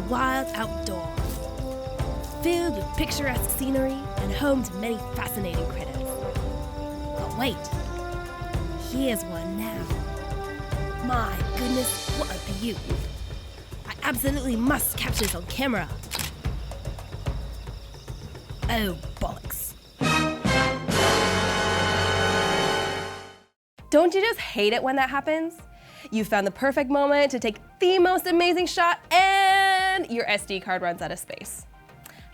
wild outdoors, filled with picturesque scenery and home to many fascinating critters. But wait, here's one now. My goodness, what a beaut. I absolutely must capture this on camera. Oh, bollocks. Don't you just hate it when that happens? You found the perfect moment to take the most amazing shot and your SD card runs out of space.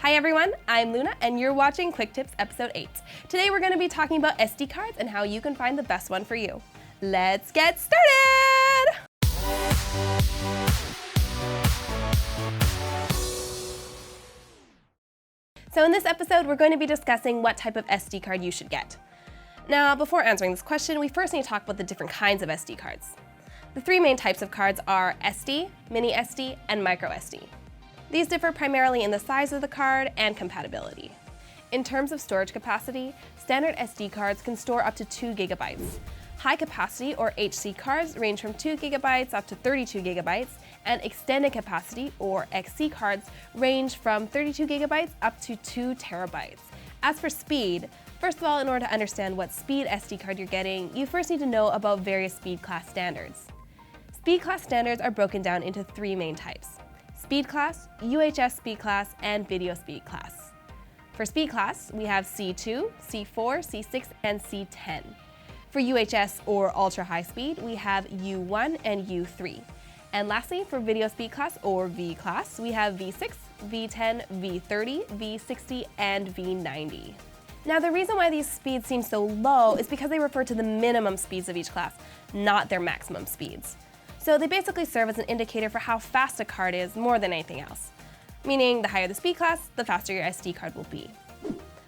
Hi everyone, I'm Luna and you're watching QuikTIPS episode 8. Today we're going to be talking about SD cards and how you can find the best one for you. Let's get started! So in this episode, we're going to be discussing what type of SD card you should get. Now, before answering this question, we first need to talk about the different kinds of SD cards. The three main types of cards are SD, mini SD, and micro SD. These differ primarily in the size of the card and compatibility. In terms of storage capacity, standard SD cards can store up to 2 gigabytes. High capacity or HC cards range from 2 gigabytes up to 32 gigabytes, and extended capacity or XC cards range from 32 gigabytes up to 2 terabytes. As for speed, first of all, in order to understand what speed SD card you're getting, you first need to know about various speed class standards. Speed class standards are broken down into 3 main types: speed class, UHS speed class, and video speed class. For speed class, we have C2, C4, C6, and C10. For UHS or ultra high speed, we have U1 and U3. And lastly, for video speed class or V class, we have V6, V10, V30, V60, and V90. Now, the reason why these speeds seem so low is because they refer to the minimum speeds of each class, not their maximum speeds. So they basically serve as an indicator for how fast a card is more than anything else. Meaning, the higher the speed class, the faster your SD card will be.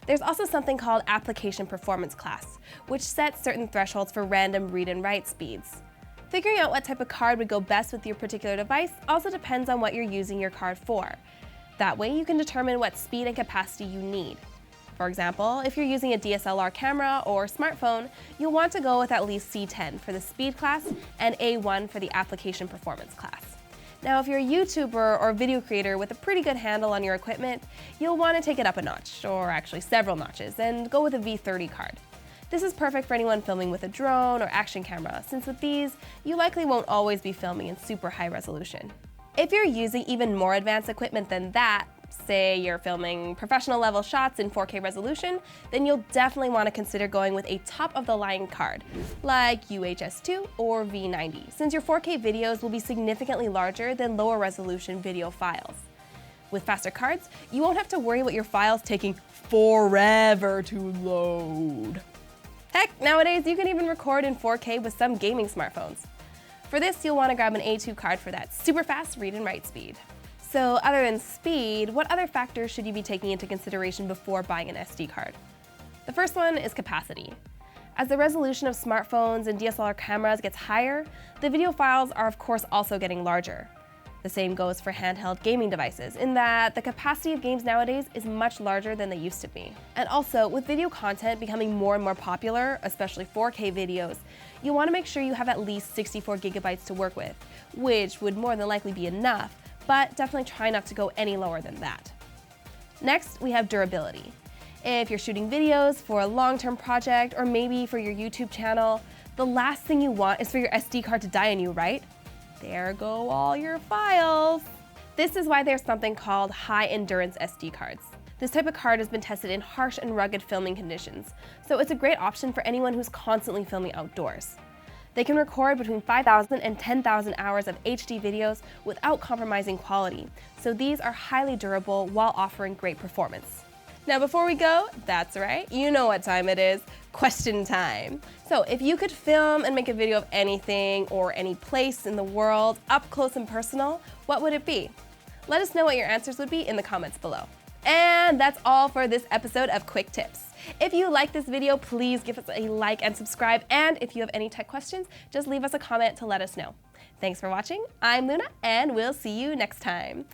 There's also something called application performance class, which sets certain thresholds for random read and write speeds. Figuring out what type of card would go best with your particular device also depends on what you're using your card for. That way, you can determine what speed and capacity you need. For example, if you're using a DSLR camera or smartphone, you'll want to go with at least C10 for the speed class and A1 for the application performance class. Now, if you're a YouTuber or video creator with a pretty good handle on your equipment, you'll want to take it up a notch, or actually several notches, and go with a V30 card. This is perfect for anyone filming with a drone or action camera, since with these, you likely won't always be filming in super high resolution. If you're using even more advanced equipment than that, say you're filming professional level shots in 4K resolution, then you'll definitely want to consider going with a top-of-the-line card, like UHS-2 or V90, since your 4K videos will be significantly larger than lower resolution video files. With faster cards, you won't have to worry about your files taking forever to load. Heck, nowadays you can even record in 4K with some gaming smartphones. For this, you'll want to grab an A2 card for that super fast read and write speed. So other than speed, what other factors should you be taking into consideration before buying an SD card? The first one is capacity. As the resolution of smartphones and DSLR cameras gets higher, the video files are of course also getting larger. The same goes for handheld gaming devices, in that the capacity of games nowadays is much larger than they used to be. And also, with video content becoming more and more popular, especially 4K videos, you want to make sure you have at least 64 gigabytes to work with, which would more than likely be enough, but definitely try not to go any lower than that. Next, we have durability. If you're shooting videos for a long-term project or maybe for your YouTube channel, the last thing you want is for your SD card to die on you, right? There go all your files. This is why there's something called high-endurance SD cards. This type of card has been tested in harsh and rugged filming conditions, so it's a great option for anyone who's constantly filming outdoors. They can record between 5,000 and 10,000 hours of HD videos without compromising quality, so these are highly durable while offering great performance. Now before we go, that's right, you know what time it is, question time. So if you could film and make a video of anything or any place in the world up close and personal, what would it be? Let us know what your answers would be in the comments below. And that's all for this episode of QuikTIPS. If you like this video, please give us a like and subscribe, and if you have any tech questions, just leave us a comment to let us know. Thanks for watching, I'm Luna, and we'll see you next time.